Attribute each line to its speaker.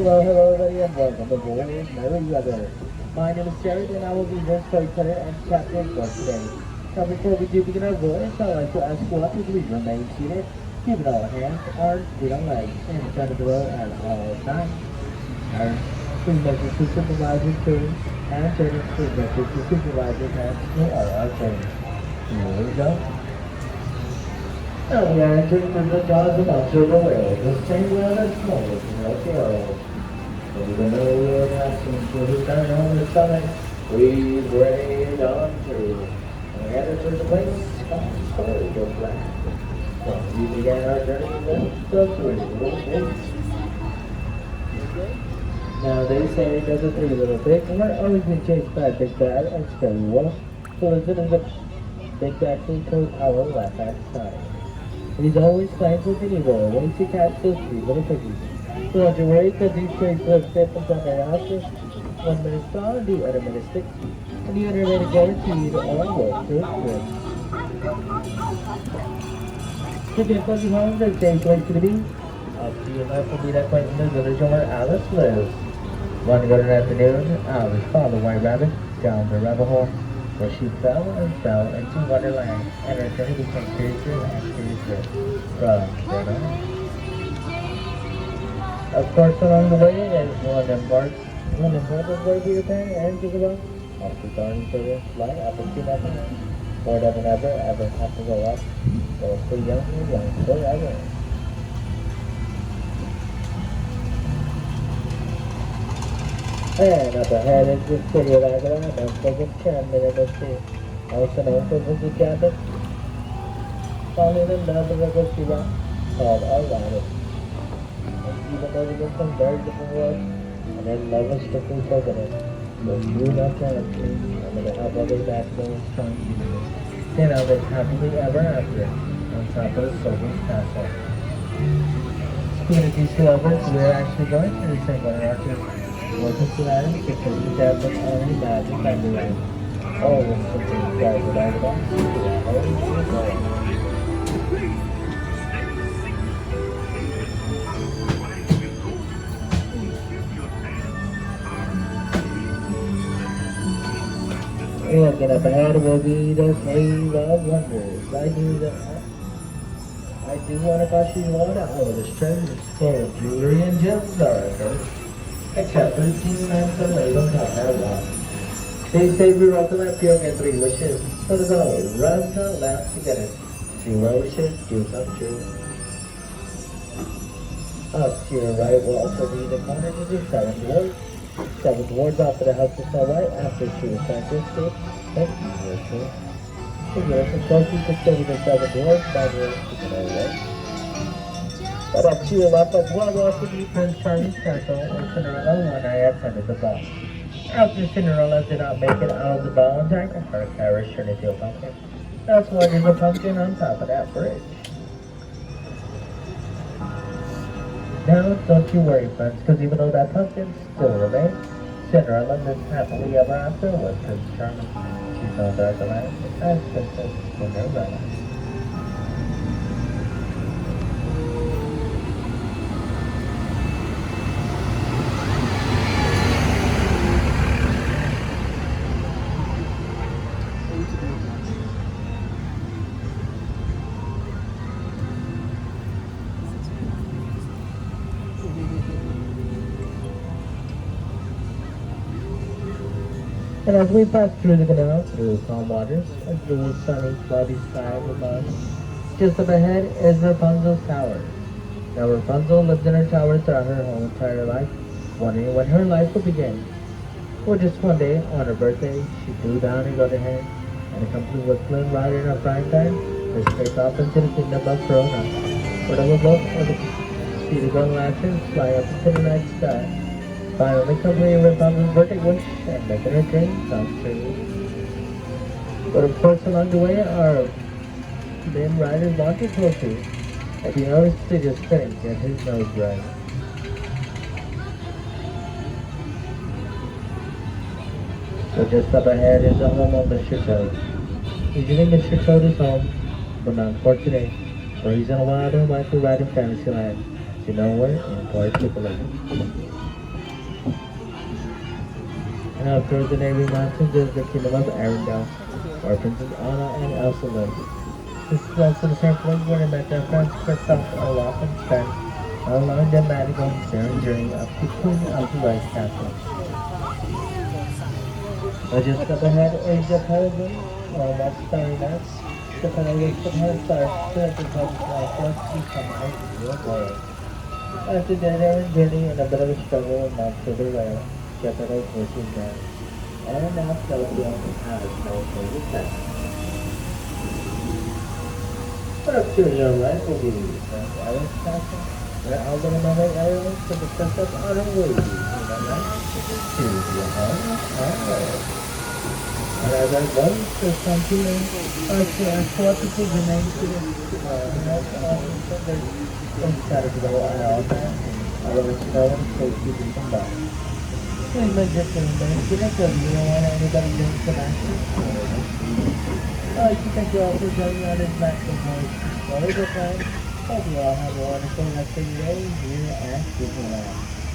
Speaker 1: hello everybody and welcome aboard Merry Weather. My name is Jared and I will be your storyteller and captain for today. Now before we do begin our voyage, I'd like to ask you all to please remain seated, keeping all hands, arms, feet on legs, and front of the row at all times. Our please make sure to supervisors turn and turning, please make sure to supervisors hands to our turn. Here we go. Now we are entering through the jaws of a silver whale, the same whale that's smaller than the tail. But even though we are passing through the turn on the stomach, we braid on through. And we headed to the place called Storybook Land. Well, we began our journey with the three little pigs. Now they say that the three little pigs weren't always being chased by Big Bad and Scary Wolf, so listen as the Big Bad came to our left hand side. He's always playing with an evil ways to catch those three little piggies. So don't you worry, because these pigs live fit from their houses. 1 minute strong, the other minute stick, and the other minute guaranteed all work to its grip. To get fuzzy home, the safe place to be. Up to your left will be that point in the village where Alice lives. One good afternoon, Alice followed the White Rabbit down the rabbit hole, where she fell into Wonderland, and her journey became curiouser and curiouser from then on. Of course, along the way, as one important way Peter Pan and Isabel, after going to the light, after two nothing, more than ever have to go up, so stay young forever. And up ahead is the city of Agra, known for the Pyramid in the sea, also known for the cabin, falling in love with a ghost rock called Aladdin. And even though we come from very different worlds, and then love is strictly forbidden, so do not challenge me, I'm going to help others back those strong people. Then I live happily ever after, on top of the Soviet castle. Speaking of these lovers, we're actually going to the same one, aren't we? Welcome to Adam, because you have been only magic Fantasyland. All of them something guys would like about. Looking up ahead will be the Cave of Wonders. I do want to caution you all that all this treasure is full of jewelry and gems are occurred. Except 13 lamps are laid on top of that wall. They say we roll the lamp, you'll get 3 wishes. So there's always run the lamp to get it. 0 wishes do come true. Up to your right will also be the corner to the 7th ward. 7th ward's off to the house to Snow White after she was trying to escape. Thank you, virtual. The years and closely to stay with the 7th ward, by the way, to the right. But up to your left as well will also be Prince Charming's castle and Cinderella when I attended the ball. After Cinderella did not make it out of the ball in time, her carriage turned into a pumpkin. That's why there's a pumpkin on top of that bridge. Now, don't you worry, friends, because even though that pumpkin still remains, Cinderella lives happily ever after with Prince Charming. She's known as the land as Princess Cinderella. And as we pass through the canal, through calm waters, and through the sunny, cloudy sky above, just up ahead is Rapunzel's tower. Now Rapunzel lived in her tower throughout her whole entire life, wondering when her life would begin. Well, just one day, on her birthday, she flew down and got ahead, and accompanied with Flynn Rider in her prime time, they straight off into the kingdom of Corona, where they will both see the golden lanterns fly up into the night sky. Finally completing Rapunzel's birthday wish and making her dream come true. But of course along the way our Flynn Rider's launcher trophy. If you notice, they just couldn't get his nose right. So just up ahead is the home of Mr. Toad. Usually Mr. Toad is home, but not for today, for he's in a wild and wonderful ride in Fantasyland, to nowhere in particular. After the neighboring mountains is the kingdom of Arendelle, where Princess Anna and Elsa live. This is also the same place where they met their friends Kristoff, Olaf, and Sven, along the magical and staring journey up to Queen Elsa's castle. Just up ahead is the Peregrine, or that's Starry Night. The Peregrine put her stars to the public life for us to become ideal boys. After their journey and a bit of a struggle amongst the rail, Jessica's horses down. And now Sylvia has no further sense. What up to your right will be Prince Ellen's castle, where all the remaining areas to the princess on her way to the night to your home and way. And as I go to some feeling, I see a sort of the name to the house on the scattered to go on all that, I will snow and safety to come back. Please make this in the minute of you don't want anybody doing the action. I thank you all for joining on this maximum noise. Well, it's a plan. Hope you all have a wonderful rest of your day here at Disneyland.